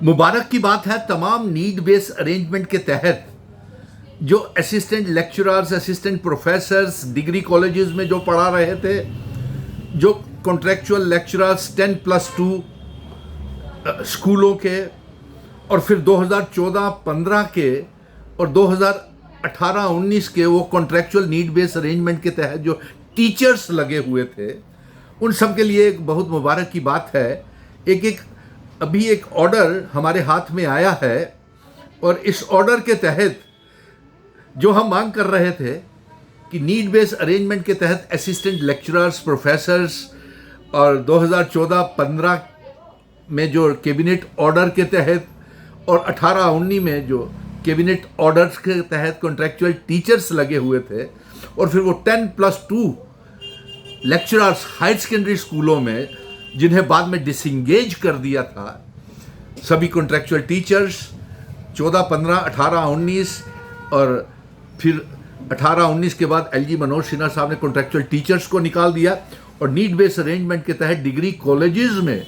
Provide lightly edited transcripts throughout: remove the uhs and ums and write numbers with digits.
मुबारक की बात है, तमाम नीड बेस्ड अरेंजमेंट के तहत जो assistant lecturers, assistant professors degree colleges में जो पढ़ा रहे थे, जो कॉन्ट्रेक्चुअल लेक्चरर्स 10+2 स्कूलों के, और फिर 2014-15 के और 2018-19 के वो कॉन्ट्रेक्चुअल नीड बेस्ड अरेंजमेंट के तहत जो टीचर्स लगे हुए थे, उन सब के लिए एक बहुत मुबारक की बात है। अभी एक ऑर्डर हमारे हाथ में आया है और इस ऑर्डर के तहत जो हम मांग कर रहे थे कि नीड बेस्ड अरेंजमेंट के तहत असिस्टेंट लेक्चरर्स, प्रोफेसर्स, और 2014-15 में जो कैबिनेट ऑर्डर के तहत और 18-19 में जो कैबिनेट ऑर्डर्स के तहत कॉन्ट्रेक्चुअल टीचर्स लगे हुए थे, और फिर वो 10+2 लेक्चरर्स हायर सेकेंडरी स्कूलों में जिन्हें बाद में डिसंगेज कर दिया था, सभी कॉन्ट्रेक्चुअल टीचर्स 14, 15, 18, 19 और फिर 18-19 के बाद एलजी मनोज सिन्हा साहब ने कॉन्ट्रेक्चुअल टीचर्स को निकाल दिया और नीड बेस्ड अरेंजमेंट के तहत डिग्री कॉलेजेस में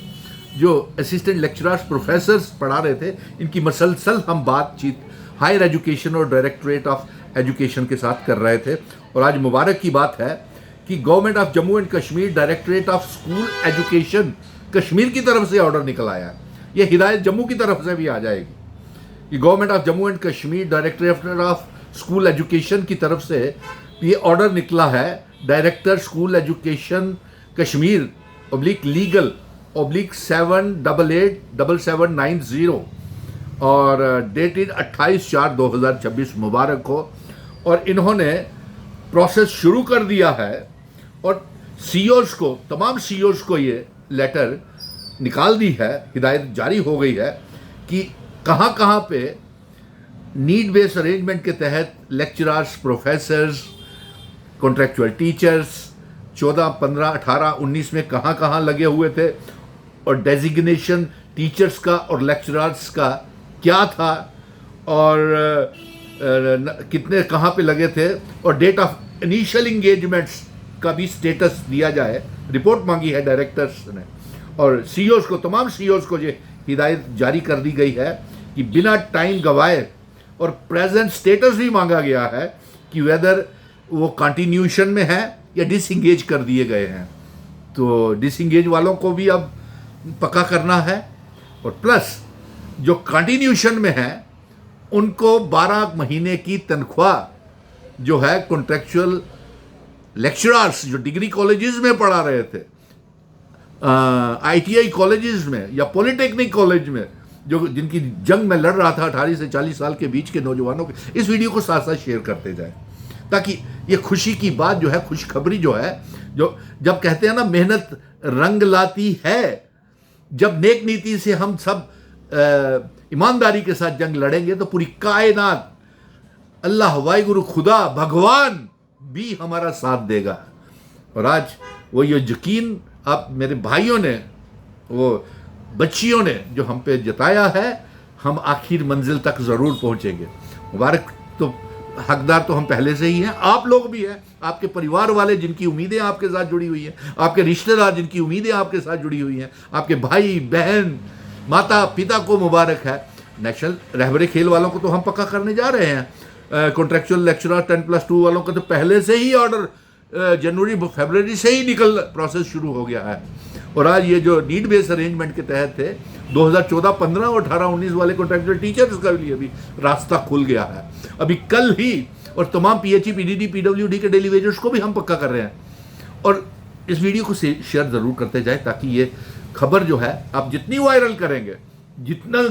जो असिस्टेंट लेक्चरर्स, प्रोफेसर्स पढ़ा रहे थे, इनकी मसलसल हम बातचीत हायर एजुकेशन और डायरेक्टरेट ऑफ एजुकेशन के साथ कर रहे थे। और आज मुबारक की बात है कि government of Jammu and Kashmir directorate of school education Kashmir की तरफ से ऑर्डर निकल आया है। यह हिदायत जम्मू की तरफ से भी आ जाएगी कि government of Jammu and Kashmir directorate of school education की तरफ से ये ऑर्डर निकला है, डायरेक्टर स्कूल एजुकेशन कश्मीर /7887790 और डेटेड 28/4/2026 मुबारक हो। और इन्होंने प्रोसेस शुरू कर दिया है और सीईओज को, तमाम सीईओज को ये लेटर निकाल दी है, हिदायत जारी हो गई है कि कहाँ कहाँ पे नीड बेस्ड अरेंजमेंट के तहत लेक्चरर्स, प्रोफेसर्स, कॉन्ट्रेक्चुअल टीचर्स 14, 15, 18, 19 में कहाँ कहाँ लगे हुए थे और डेजिग्नेशन टीचर्स का और लेक्चरर्स का क्या था और कितने कहाँ पे लगे थे, और डेट ऑफ इनिशियल इंगेजमेंट्स का भी स्टेटस दिया जाए। रिपोर्ट मांगी है डायरेक्टर्स ने और सीईओज को, तमाम सीईओज को ये हिदायत जारी कर दी गई है कि बिना टाइम गवाए, और प्रेजेंट स्टेटस भी मांगा गया है कि वेदर वो कंटिन्यूशन में है या डिसंगेज कर दिए गए हैं। तो डिसंगेज वालों को भी अब पक्का करना है, और प्लस जो कंटिन्यूशन में है उनको 12 महीने की तनख्वाह जो है कॉन्ट्रेक्चुअल लेक्चरर्स जो डिग्री कॉलेजेस में पढ़ा रहे थे, आईटीआई कॉलेजेस में या पॉलिटेक्निक कॉलेज में, जो जिनकी जंग में लड़ रहा था 18 से 40 साल के बीच के नौजवानों के, इस वीडियो को साथ साथ शेयर करते जाए ताकि ये खुशी की बात जो है, खुशखबरी जो है, जो जब कहते हैं ना मेहनत रंग लाती है, जब नेक नीति से हम सब ईमानदारी के साथ जंग लड़ेंगे तो पूरी कायनात, अल्लाह, वाहिगुरु, खुदा, भगवान भी हमारा साथ देगा। और आज वो ये यकीन आप मेरे भाइयों ने, वो बच्चियों ने जो हम पे जताया है, हम आखिर मंजिल तक ज़रूर पहुंचेंगे। मुबारक तो हकदार तो हम पहले से ही हैं, आप लोग भी हैं, आपके परिवार वाले जिनकी उम्मीदें आपके साथ जुड़ी हुई हैं, आपके रिश्तेदार जिनकी उम्मीदें आपके साथ जुड़ी हुई हैं, आपके भाई बहन, माता पिता को मुबारक है। नेशनल रहबरे खेल वालों को तो हम पक्का करने जा रहे हैं। कॉन्ट्रेक्चुअल लेक्चरर 10+2 वालों का तो पहले से ही ऑर्डर जनवरी फरवरी से ही प्रोसेस शुरू हो गया है। और आज ये जो नीड बेस्ड अरेंजमेंट के तहत थे 2014-15 और 18-19 वाले कॉन्ट्रेक्चुअल टीचर्स का लिए भी रास्ता खुल गया है अभी कल ही। और तमाम पीएचई, पीडीडी, पीडब्ल्यूडी के डेली वेजर्स को भी हम पक्का कर रहे हैं। और इस वीडियो को शेयर ज़रूर करते जाए ताकि ये खबर जो है आप जितनी वायरल करेंगे, जितना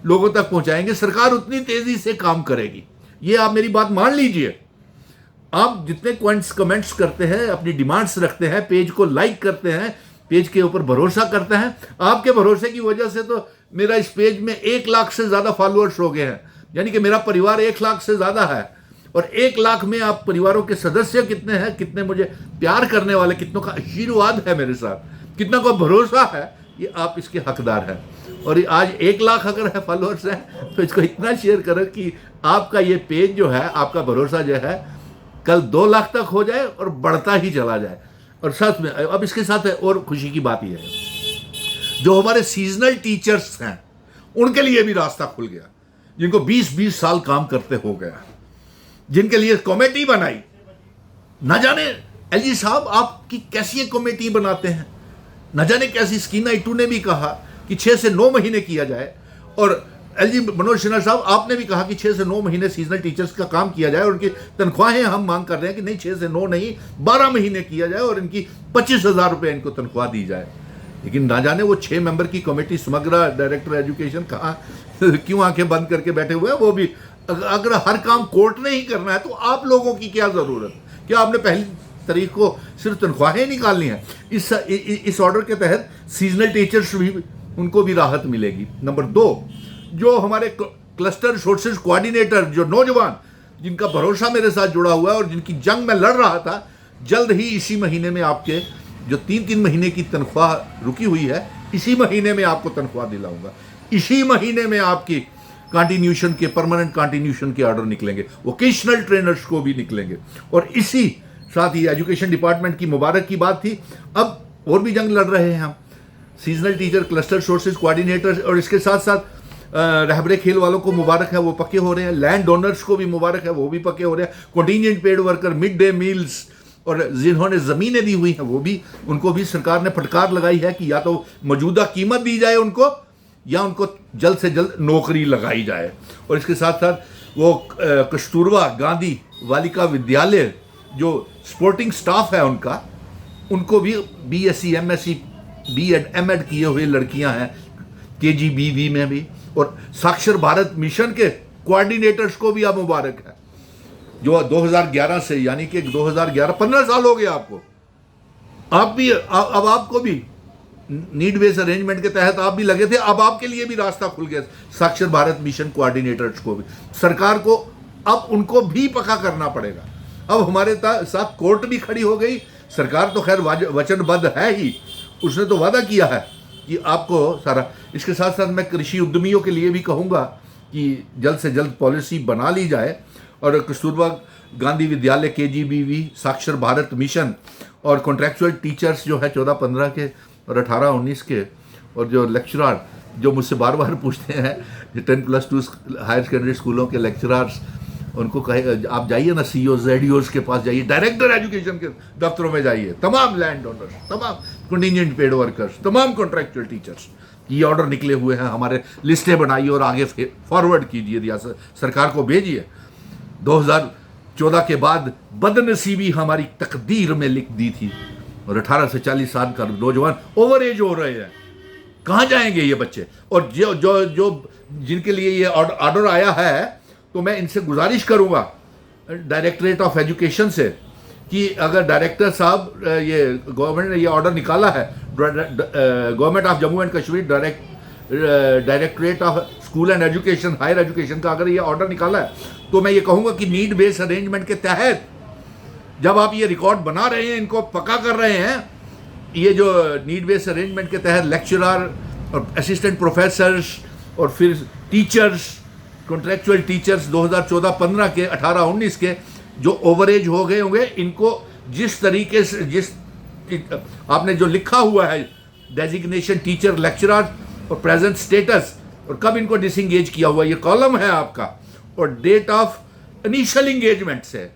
लोगों तक पहुंचाएंगे, सरकार उतनी तेजी से काम करेगी। ये आप मेरी बात मान लीजिए। आप जितने कमेंट्स करते हैं, अपनी डिमांड्स रखते हैं, पेज को लाइक करते हैं, पेज के ऊपर भरोसा करते हैं, आपके भरोसे की वजह से तो मेरा इस पेज में 1 लाख से ज़्यादा फॉलोअर्स हो गए हैं। यानी कि मेरा परिवार 1 लाख से ज़्यादा है। और 1 लाख में आप परिवारों के सदस्य कितने हैं, कितने मुझे प्यार करने वाले, कितनों का आशीर्वाद है मेरे साथ, कितना का भरोसा है, ये आप इसके हकदार हैं। और आज 1 लाख अगर है फॉलोअर्स हैं तो इसको इतना शेयर करो कि आपका ये पेज जो है, आपका भरोसा जो है, कल 2 लाख तक हो जाए और बढ़ता ही चला जाए। और साथ में अब इसके साथ और खुशी की बात यह है, जो हमारे सीजनल टीचर्स हैं उनके लिए भी रास्ता खुल गया, जिनको 20-20 साल काम करते हो गया, जिनके लिए कमेटी बनाई। ना जाने एलजी साहब आपकी कैसी एक कमेटी बनाते हैं, न जाने कैसी। स्कीना इटू ने भी कहा कि 6 से 9 महीने किया जाए, और एलजी मनोज सिन्हा साहब आपने भी कहा कि 6 से 9 महीने सीजनल टीचर्स का काम किया जाए, और उनकी तनख्वाहें हम मांग कर रहे हैं कि नहीं 6 से 9 नहीं 12 महीने किया जाए और इनकी 25,000 रुपये इनको तनख्वाह दी जाए। लेकिन ना जाने वो 6 मेंबर की कमेटी समग्र डायरेक्टर एजुकेशन कहाँ क्यों आंखें बंद करके बैठे हुए हैं। वो भी अगर हर काम कोर्ट ने ही करना है तो आप लोगों की क्या ज़रूरत? क्या आपने पहली तारीख को सिर्फ तनख्वाहें निकालनी है? इस ऑर्डर के तहत सीजनल टीचर्स भी, उनको भी राहत मिलेगी। नंबर 2, जो हमारे क्लस्टर रिसोर्सेज कोऑर्डिनेटर, जो नौजवान जिनका भरोसा मेरे साथ जुड़ा हुआ है और जिनकी जंग में लड़ रहा था, जल्द ही इसी महीने में आपके जो 3-3 महीने की तनख्वाह रुकी हुई है, इसी महीने में आपको तनख्वाह दिलाऊंगा। इसी महीने में आपकी कंटिन्यूशन के, परमानेंट कंटिन्यूशन के ऑर्डर निकलेंगे, वोकेशनल ट्रेनर्स को भी निकलेंगे। और इसी साथ ही एजुकेशन डिपार्टमेंट की मुबारक की बात थी, अब और भी जंग लड़ रहे हैं हम। Seasonal teacher, cluster sources coordinator, और इसके साथ साथ रहबरे खेल वालों को मुबारक है, वो पक्के हो रहे हैं। लैंड डोनर्स को भी मुबारक है, वो भी पक्के हो रहे हैं। Contingent paid worker, mid day meals, और जिन्होंने ज़मीनें दी हुई हैं वो भी, उनको भी सरकार ने फटकार लगाई है कि या तो मौजूदा कीमत दी जाए उनको, या उनको जल्द से जल्द नौकरी लगाई जाए। और इसके साथ साथ वो कस्तूरबा गांधी बालिका विद्यालय जो स्पोर्टिंग स्टाफ है उनको भी BSc MSc B.Ed M.Ed किए हुए लड़कियां हैं KGBV में भी, और साक्षर भारत मिशन के कोऑर्डिनेटर्स को भी अब मुबारक है, जो 2011 से, यानी कि 2011 15 साल हो गए आपको। आप भी अब आपको भी नीड बेस्ड अरेंजमेंट के तहत आप भी लगे थे, अब आपके लिए भी रास्ता खुल गया। साक्षर भारत मिशन कोऑर्डिनेटर्स को भी, सरकार को अब उनको भी पक्का करना पड़ेगा। अब हमारे साथ कोर्ट भी खड़ी हो गई। सरकार तो खैर वचनबद्ध है ही, उसने तो वादा किया है कि आपको सारा। इसके साथ साथ मैं कृषि उद्यमियों के लिए भी कहूँगा कि जल्द से जल्द पॉलिसी बना ली जाए, और कस्तूरबा गांधी विद्यालय KGBV, साक्षर भारत मिशन, और कॉन्ट्रैक्चुअल टीचर्स जो है 14-15 के और 18-19 के, और जो लेक्चरर जो मुझसे बार बार पूछते हैं, जो 10+2 हायर सेकेंडरी स्कूलों के लेक्चरर्स, उनको कहे आप जाइए ना CEO ZEOs के पास जाइए, डायरेक्टर एजुकेशन के दफ्तरों में जाइए, तमाम लैंड ओनर्स, तमाम कंटिजेंट पेड वर्कर्स, तमाम कॉन्ट्रैक्चुअल टीचर्स, ये ऑर्डर निकले हुए हैं, हमारे लिस्टें बनाइए और आगे फॉरवर्ड कीजिए, रियासत सरकार को भेजिए। 2014 के बाद बदनसीबी हमारी तकदीर में लिख दी थी, और 18 से 40 साल का नौजवान ओवर एज हो रहे हैं। कहाँ जाएंगे ये बच्चे? और जो जिनके लिए ये ऑर्डर आया है, तो मैं इनसे गुजारिश करूंगा डायरेक्टरेट ऑफ एजुकेशन से कि अगर डायरेक्टर साहब, ये गवर्नमेंट ने ये ऑर्डर निकाला है, government of Jammu and Kashmir directorate of school and education, higher education का अगर ये ऑर्डर निकाला है, तो मैं ये कहूँगा कि नीड बेस्ड अरेंजमेंट के तहत जब आप ये रिकॉर्ड बना रहे हैं, इनको पक्का कर रहे हैं, ये जो नीड बेस्ड अरेंजमेंट के तहत लेक्चरर और असिस्टेंट प्रोफेसर्स और फिर टीचर्स, कॉन्ट्रैक्चुअल टीचर्स 2014-15 के, 18-19 के जो ओवरेज हो गए होंगे, इनको जिस तरीके से, जिस आपने जो लिखा हुआ है डेजिग्नेशन टीचर, लेक्चरर और प्रेजेंट स्टेटस, और कब इनको डिसंगेज किया हुआ, ये कॉलम है आपका, और डेट ऑफ इनिशियल इंगेजमेंट से,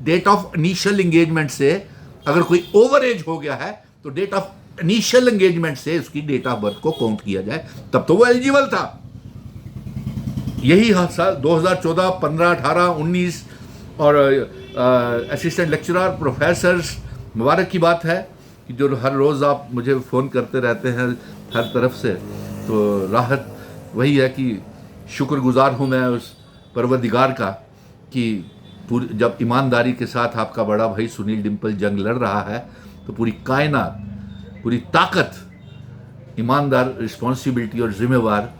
डेट ऑफ इनिशियल इंगेजमेंट से अगर कोई ओवरेज हो गया है तो डेट ऑफ इनिशियल एंगेजमेंट से उसकी डेट ऑफ बर्थ को काउंट किया जाए, तब तो वो एलिजिबल था। यही साल 2014, 15, 18, 19 और असिस्टेंट लेक्चरर, प्रोफेसर्स, मुबारक की बात है कि जो हर रोज़ आप मुझे फ़ोन करते रहते हैं हर तरफ से, तो राहत वही है कि शुक्रगुजार हूँ मैं उस परवरदिगार का कि जब ईमानदारी के साथ आपका बड़ा भाई सुनील डिम्पल जंग लड़ रहा है, तो पूरी कायनात, पूरी ताकत ईमानदार, रिस्पॉन्सिबिलिटी और जिम्मेवार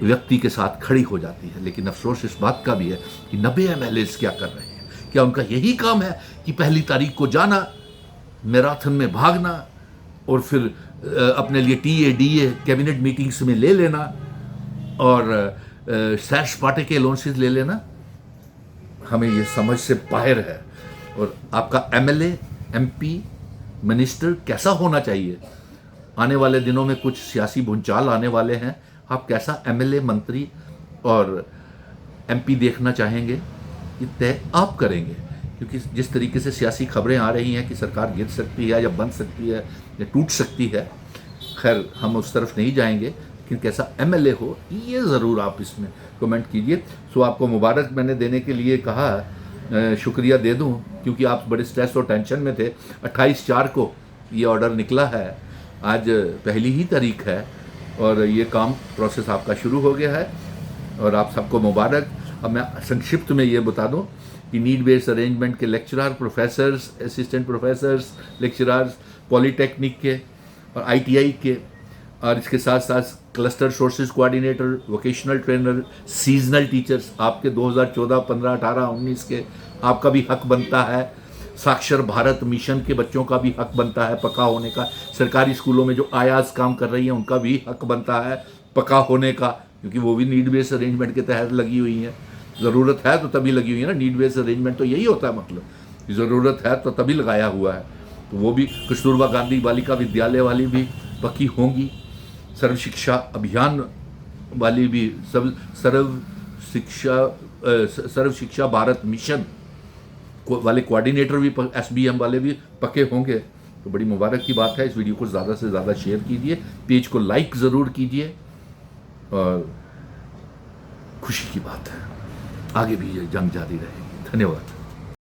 व्यक्ति के साथ खड़ी हो जाती है। लेकिन अफसोस इस बात का भी है कि 90 MLAs क्या कर रहे हैं? क्या उनका यही काम है कि पहली तारीख को जाना, मैराथन में भागना और फिर अपने लिए TADA कैबिनेट मीटिंग्स में ले लेना और सैर सपाटे के अलाउंसेस ले लेना? हमें ये समझ से बाहर है। और आपका MLA, MP, मिनिस्टर कैसा होना चाहिए? आने वाले दिनों में कुछ सियासी भूचाल आने वाले हैं, आप कैसा एमएलए, मंत्री और एमपी देखना चाहेंगे, ये तय आप करेंगे। क्योंकि जिस तरीके से सियासी खबरें आ रही हैं कि सरकार गिर सकती है या बन सकती है या टूट सकती है, खैर हम उस तरफ नहीं जाएंगे, लेकिन कैसा एमएलए हो ये ज़रूर आप इसमें कमेंट कीजिए। सो आपको मुबारक मैंने देने के लिए कहा, शुक्रिया दे दूं क्योंकि आप बड़े स्ट्रेस और टेंशन में थे। 28/4 को ये ऑर्डर निकला है, आज पहली ही तारीख है और ये काम प्रोसेस आपका शुरू हो गया है और आप सबको मुबारक। अब मैं संक्षिप्त में ये बता दूं कि नीड बेस्ड अरेंजमेंट के lecturer, professors, assistant professors, lecturers, polytechnic के और आईटीआई के, और इसके साथ साथ cluster sources coordinator, vocational trainer, seasonal teachers, आपके 2014, 15, 18, 19 के आपका भी हक बनता है। साक्षर भारत मिशन के बच्चों का भी हक बनता है पका होने का। सरकारी स्कूलों में जो आयाज काम कर रही हैं उनका भी हक बनता है पका होने का, क्योंकि वो भी नीड बेस्ड अरेंजमेंट के तहत लगी हुई हैं। ज़रूरत है तो तभी लगी हुई है ना, नीड बेस्ड अरेंजमेंट तो यही होता है, मतलब ज़रूरत है तो तभी लगाया हुआ है। तो वो भी कस्तूरबा गांधी बालिका विद्यालय वाली भी पक्की होंगी, सर्व शिक्षा अभियान वाली भी, सर्व शिक्षा भारत मिशन वाले कोऑर्डिनेटर भी, एसबीएम वाले भी पक्के होंगे। तो बड़ी मुबारक की बात है। इस वीडियो को ज़्यादा से ज़्यादा शेयर कीजिए, पेज को लाइक ज़रूर कीजिए और खुशी की बात है आगे भी ये जंग जारी रहेगी। धन्यवाद।